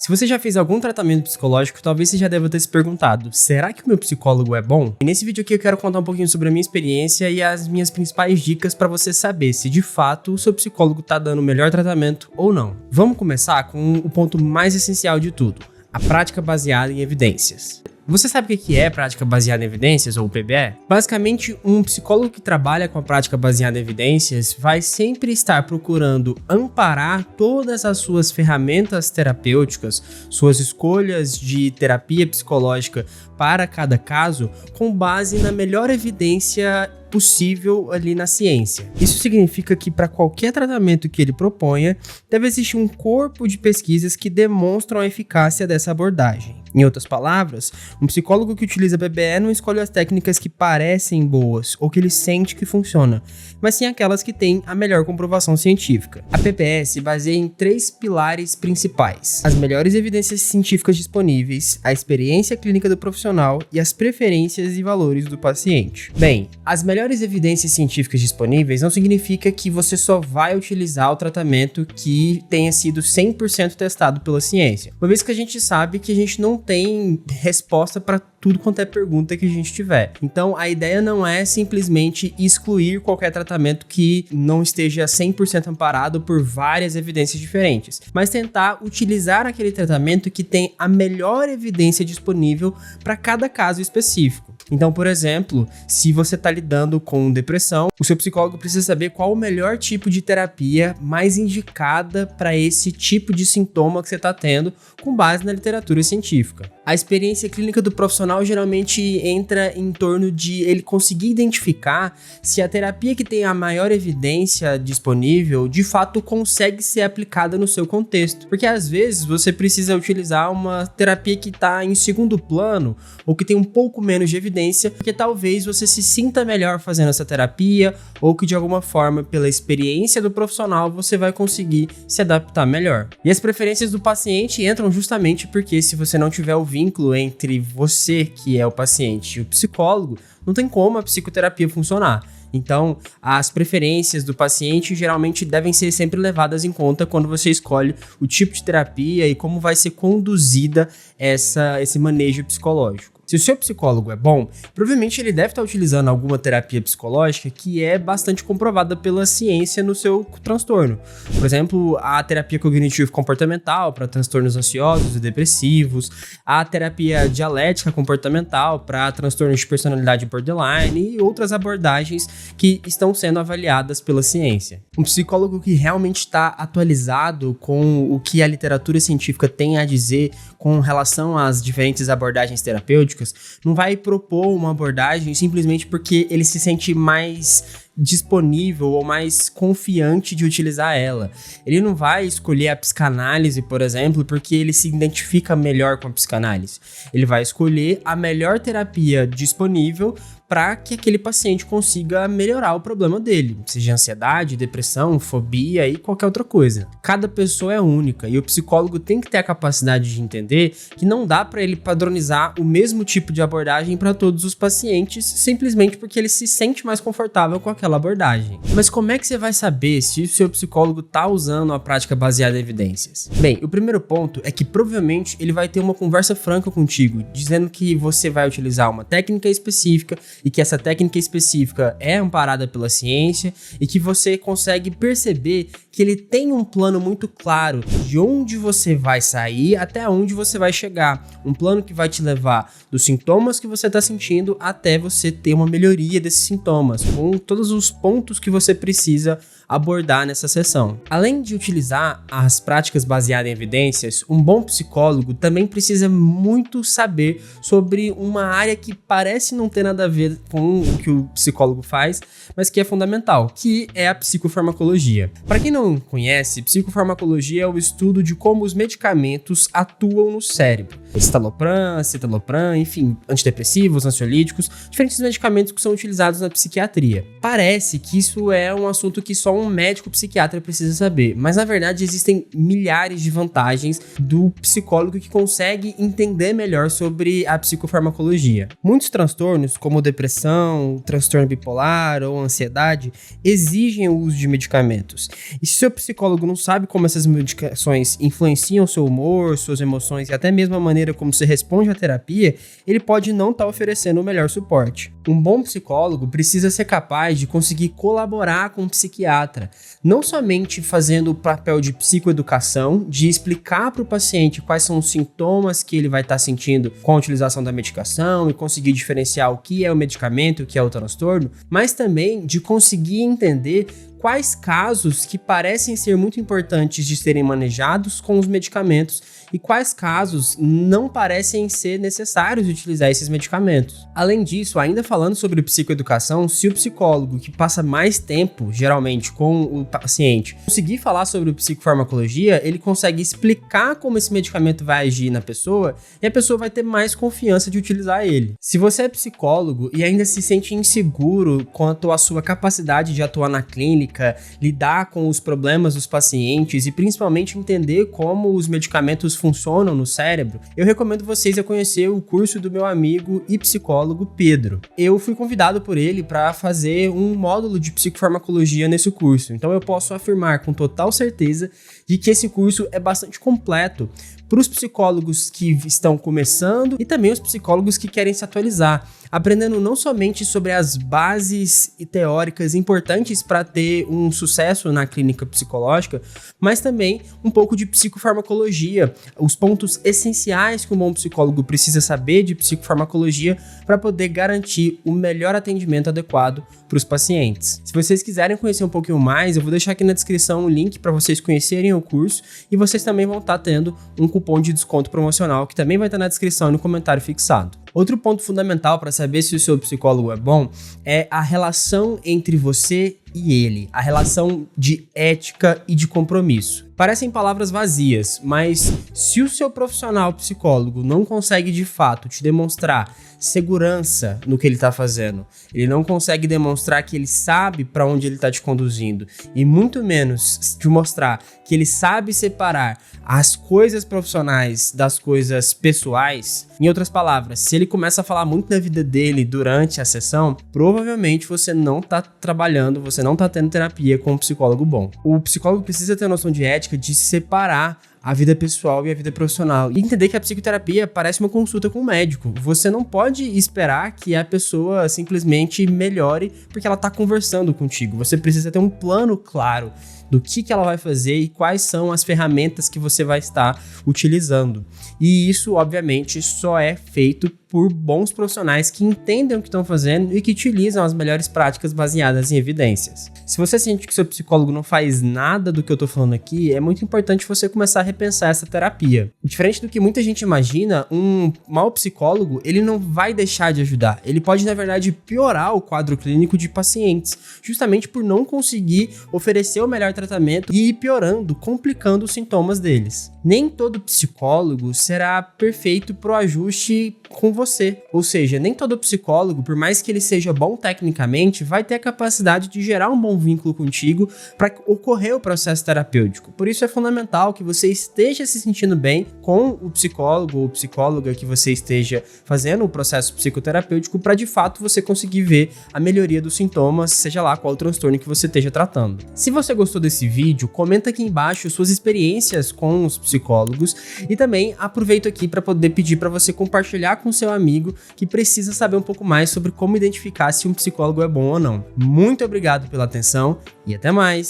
Se você já fez algum tratamento psicológico, talvez você já deva ter se perguntado, será que o meu psicólogo é bom? E nesse vídeo aqui eu quero contar um pouquinho sobre a minha experiência e as minhas principais dicas para você saber se de fato o seu psicólogo tá dando o melhor tratamento ou não. Vamos começar com o ponto mais essencial de tudo, a prática baseada em evidências. Você sabe o que é prática baseada em evidências, ou PBE? Basicamente, um psicólogo que trabalha com a prática baseada em evidências vai sempre estar procurando amparar todas as suas ferramentas terapêuticas, suas escolhas de terapia psicológica para cada caso, com base na melhor evidência possível ali na ciência. Isso significa que para qualquer tratamento que ele proponha, deve existir um corpo de pesquisas que demonstram a eficácia dessa abordagem. Em outras palavras, um psicólogo que utiliza PBE não escolhe as técnicas que parecem boas ou que ele sente que funciona, mas sim aquelas que têm a melhor comprovação científica. A PBE se baseia em 3 pilares principais: as melhores evidências científicas disponíveis, a experiência clínica do profissional e as preferências e valores do paciente. Bem, as melhores evidências científicas disponíveis não significa que você só vai utilizar o tratamento que tenha sido 100% testado pela ciência, uma vez que a gente sabe que a gente não tem resposta para tudo quanto é pergunta que a gente tiver. Então, a ideia não é simplesmente excluir qualquer tratamento que não esteja 100% amparado por várias evidências diferentes, mas tentar utilizar aquele tratamento que tem a melhor evidência disponível para cada caso específico. Então, por exemplo, se você está lidando com depressão, o seu psicólogo precisa saber qual o melhor tipo de terapia mais indicada para esse tipo de sintoma que você está tendo, com base na literatura científica. A experiência clínica do profissional geralmente entra em torno de ele conseguir identificar se a terapia que tem a maior evidência disponível de fato consegue ser aplicada no seu contexto. Porque às vezes você precisa utilizar uma terapia que está em segundo plano ou que tem um pouco menos de evidência, porque talvez você se sinta melhor fazendo essa terapia ou que de alguma forma, pela experiência do profissional, você vai conseguir se adaptar melhor. E as preferências do paciente entram justamente porque se você não tiver o vínculo entre você, que é o paciente, e o psicólogo, não tem como a psicoterapia funcionar. Então, as preferências do paciente geralmente devem ser sempre levadas em conta quando você escolhe o tipo de terapia e como vai ser conduzida esse manejo psicológico. Se o seu psicólogo é bom, provavelmente ele deve estar utilizando alguma terapia psicológica que é bastante comprovada pela ciência no seu transtorno. Por exemplo, a terapia cognitivo-comportamental para transtornos ansiosos e depressivos, a terapia dialética comportamental para transtornos de personalidade borderline e outras abordagens que estão sendo avaliadas pela ciência. Um psicólogo que realmente está atualizado com o que a literatura científica tem a dizer com relação às diferentes abordagens terapêuticas não vai propor uma abordagem simplesmente porque ele se sente mais disponível ou mais confiante de utilizar ela. Ele não vai escolher a psicanálise, por exemplo, porque ele se identifica melhor com a psicanálise. Ele vai escolher a melhor terapia disponível para que aquele paciente consiga melhorar o problema dele, seja ansiedade, depressão, fobia e qualquer outra coisa. Cada pessoa é única e o psicólogo tem que ter a capacidade de entender que não dá para ele padronizar o mesmo tipo de abordagem para todos os pacientes, simplesmente porque ele se sente mais confortável com aquela abordagem. Mas como é que você vai saber se o seu psicólogo está usando a prática baseada em evidências? Bem, o primeiro ponto é que provavelmente ele vai ter uma conversa franca contigo, dizendo que você vai utilizar uma técnica específica e que essa técnica específica é amparada pela ciência e que você consegue perceber que ele tem um plano muito claro de onde você vai sair até onde você vai chegar. Um plano que vai te levar dos sintomas que você está sentindo até você ter uma melhoria desses sintomas, com todos os pontos que você precisa abordar nessa sessão. Além de utilizar as práticas baseadas em evidências, um bom psicólogo também precisa muito saber sobre uma área que parece não ter nada a ver com o que o psicólogo faz, mas que é fundamental, que é a psicofarmacologia. Para quem não conhece, psicofarmacologia é o estudo de como os medicamentos atuam no cérebro. Citalopram, enfim, antidepressivos, ansiolíticos, diferentes medicamentos que são utilizados na psiquiatria. Parece que isso é um assunto que só um médico psiquiatra precisa saber, mas na verdade existem milhares de vantagens do psicólogo que consegue entender melhor sobre a psicofarmacologia. Muitos transtornos, como depressão, transtorno bipolar ou ansiedade, exigem o uso de medicamentos. E se seu psicólogo não sabe como essas medicações influenciam seu humor, suas emoções e até mesmo a maneira como você responde à terapia, ele pode não estar oferecendo o melhor suporte. Um bom psicólogo precisa ser capaz de conseguir colaborar com o psiquiatra, não somente fazendo o papel de psicoeducação, de explicar para o paciente quais são os sintomas que ele vai estar sentindo com a utilização da medicação e conseguir diferenciar o que é o medicamento e o que é o transtorno, mas também de conseguir entender quais casos que parecem ser muito importantes de serem manejados com os medicamentos e quais casos não parecem ser necessários utilizar esses medicamentos. Além disso, ainda falando sobre psicoeducação, se o psicólogo que passa mais tempo, geralmente, com o paciente, conseguir falar sobre psicofarmacologia, ele consegue explicar como esse medicamento vai agir na pessoa e a pessoa vai ter mais confiança de utilizar ele. Se você é psicólogo e ainda se sente inseguro quanto à sua capacidade de atuar na clínica, lidar com os problemas dos pacientes e principalmente entender como os medicamentos funcionam no cérebro, eu recomendo vocês a conhecer o curso do meu amigo e psicólogo Pedro. Eu fui convidado por ele para fazer um módulo de psicofarmacologia nesse curso, então eu posso afirmar com total certeza de que esse curso é bastante completo para os psicólogos que estão começando e também os psicólogos que querem se atualizar, aprendendo não somente sobre as bases teóricas importantes para ter um sucesso na clínica psicológica, mas também um pouco de psicofarmacologia, os pontos essenciais que um bom psicólogo precisa saber de psicofarmacologia para poder garantir o melhor atendimento adequado para os pacientes. Se vocês quiserem conhecer um pouquinho mais, eu vou deixar aqui na descrição um link para vocês conhecerem o curso e vocês também vão estar tendo um cupom de desconto promocional que também vai estar na descrição e no comentário fixado. Outro ponto fundamental para saber se o seu psicólogo é bom é a relação entre você e ele, a relação de ética e de compromisso. Parecem palavras vazias, mas se o seu profissional psicólogo não consegue de fato te demonstrar segurança no que ele está fazendo, ele não consegue demonstrar que ele sabe para onde ele está te conduzindo e muito menos te mostrar que ele sabe separar as coisas profissionais das coisas pessoais, em outras palavras, se ele começa a falar muito da vida dele durante a sessão, provavelmente você não está trabalhando, você não está tendo terapia com um psicólogo bom. O psicólogo precisa ter a noção de ética de separar a vida pessoal e a vida profissional. E entender que a psicoterapia parece uma consulta com um médico. Você não pode esperar que a pessoa simplesmente melhore porque ela está conversando contigo. Você precisa ter um plano claro do que ela vai fazer e quais são as ferramentas que você vai estar utilizando. E isso, obviamente, só é feito por bons profissionais que entendem o que estão fazendo e que utilizam as melhores práticas baseadas em evidências. Se você sente que seu psicólogo não faz nada do que eu tô falando aqui, é muito importante você começar a repensar essa terapia. Diferente do que muita gente imagina, um mau psicólogo, ele não vai deixar de ajudar. Ele pode, na verdade, piorar o quadro clínico de pacientes, justamente por não conseguir oferecer o melhor tratamento e ir piorando, complicando os sintomas deles. Nem todo psicólogo será perfeito pro ajuste com você. Ou seja, nem todo psicólogo, por mais que ele seja bom tecnicamente, vai ter a capacidade de gerar um bom vínculo contigo para ocorrer o processo terapêutico. Por isso é fundamental que você esteja se sentindo bem com o psicólogo ou psicóloga que você esteja fazendo o processo psicoterapêutico para de fato você conseguir ver a melhoria dos sintomas, seja lá qual o transtorno que você esteja tratando. Se você gostou desse vídeo, comenta aqui embaixo suas experiências com os psicólogos e também aproveito aqui para poder pedir para você compartilhar com seu amigo que precisa saber um pouco mais sobre como identificar se um psicólogo é bom ou não. Muito obrigado pela atenção e até mais!